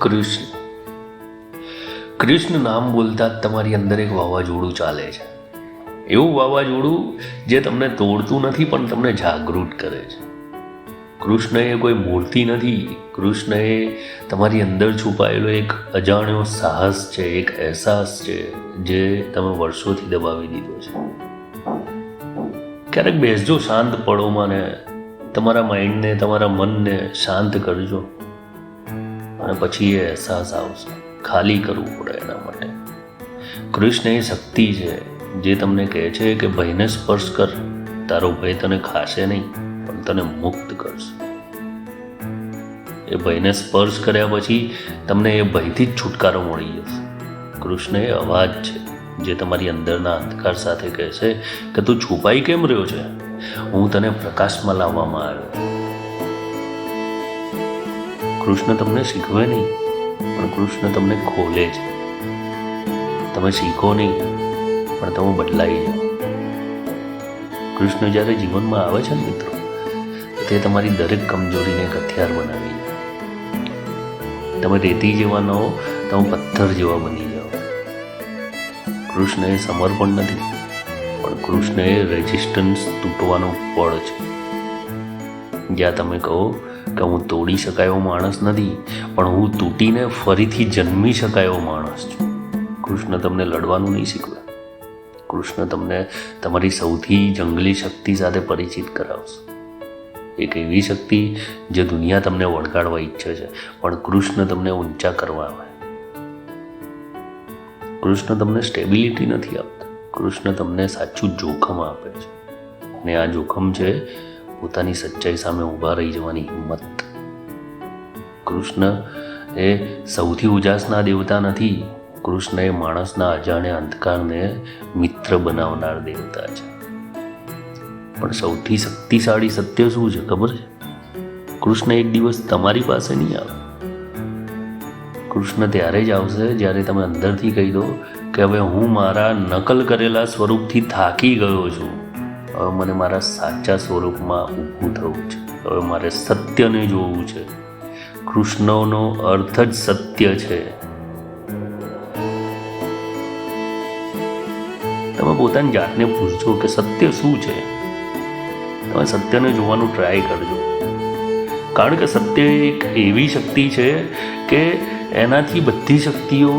કૃષ્ણ નામ બોલતા જ તમારી અંદર એક વાવાઝોડું ચાલે છે. એવું વાવાઝોડું જે તમને તોડતું નથી પણ તમને જાગૃત કરે છે. કૃષ્ણ એ કોઈ મૂર્તિ નથી. કૃષ્ણ એ તમારી અંદર છુપાયેલો એક અજાણ્યો સાહસ છે, એક અહેસાસ છે જે તમે વર્ષોથી દબાવી દીધો છે. ક્યારેક બેસજો શાંત પળોમાં ને તમારા માઇન્ડને, તમારા મનને શાંત કરજો અને પછી એ અહેસાસ આવશે. ખાલી કરવું પડે એના માટે. કૃષ્ણ એ શક્તિ છે જે તમને કહે છે કે ભયને સ્પર્શ કર, તારો ભય તને ખાશે નહીં પણ તને મુક્ત કરશે. એ ભયને સ્પર્શ કર્યા પછી તમને એ ભયથી જ છુટકારો મળી જશે. કૃષ્ણ એ અવાજ છે જે તમારી અંદરના અંધકાર સાથે કહે છે કે તું છુપાઈ કેમ રહ્યો છે, હું તને પ્રકાશમાં લાવવામાં આવ્યો. કૃષ્ણ તમને શીખવે નહીં પણ કૃષ્ણ તમને ખોલે છે. તમે શીખો નહીં પણ તમે બદલાઈ જાઓ. કૃષ્ણ જ્યારે જીવનમાં આવે છે ને મિત્રો, તે તમારી દરેક કમજોરીને એક હથિયાર બનાવી દે. તમે રેતી જેવા ન હો, તમે પથ્થર જેવા બની જાઓ. કૃષ્ણ એ સમર્પણ નથી પણ કૃષ્ણ એ રેઝિસ્ટન્સ તૂટવાનો પળ છે. જ્યાં તમે કહો કે હું તોડી શકાયો માણસ નથી પણ હું તૂટીને ફરીથી જન્મી શકાયો માણસ છું. કૃષ્ણ તમને લડવાનું નહીં શીખવે. કૃષ્ણ તમને તમારી સૌથી જંગલી શક્તિ સાથે પરિચિત કરાવશે. એક એવી શક્તિ જે દુનિયા તમને વળગાડવા ઈચ્છે છે પણ કૃષ્ણ તમને ઊંચા કરવા આવે. કૃષ્ણ તમને સ્ટેબિલિટી નથી આપતા. કૃષ્ણ તમને સાચું જોખમ આપે છે અને આ જોખમ છે પોતાની સચ્ચાઈ સામે ઊભા રહી જવાની હિંમત. કૃષ્ણ એ સૌથી ઉજાસના દેવતા નથી. કૃષ્ણ એ માણસના અજાણ્યા અંધકારને મિત્ર બનાવનાર દેવતા છે. પણ સૌથી શક્તિશાળી સત્ય શું છે ખબર છે? કૃષ્ણ એક દિવસ તમારી પાસે નહીં આવે. કૃષ્ણ ત્યારે જ આવશે જ્યારે તમે અંદરથી કહી દો કે હવે હું મારા નકલ કરેલા સ્વરૂપથી થાકી ગયો છું. હવે મને મારા સાચા સ્વરૂપમાં ઊભું થવું છે. હવે મારે સત્યને જોવું છે. કૃષ્ણનો અર્થ જ સત્ય છે. તમે પોતાની જાતને પૂછજો કે સત્ય શું છે. તમે સત્યને જોવાનું ટ્રાય કરજો. કારણ કે સત્ય એક એવી શક્તિ છે કે એનાથી બધી શક્તિઓ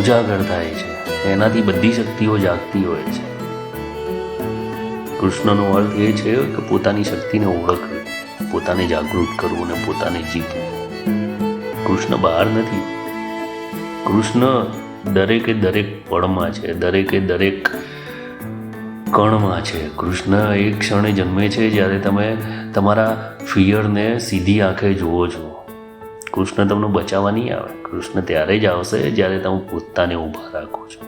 ઉજાગર થાય છે, એનાથી બધી શક્તિઓ જાગતી હોય છે. કૃષ્ણનો અર્થ એ છે કે પોતાની શક્તિને ઓળખવી, પોતાને જાગૃત કરવું અને પોતાને જીતવું. કૃષ્ણ બહાર નથી. કૃષ્ણ દરેકે દરેક પળમાં છે, દરેકે દરેક કણમાં છે. કૃષ્ણ એક ક્ષણે જન્મે છે જ્યારે તમે તમારા ફિયરને સીધી આંખે જુઓ છો. કૃષ્ણ તમને બચાવવા નહીં આવે. કૃષ્ણ ત્યારે જ આવશે જ્યારે તમે પોતાને ઊભા રાખો છો.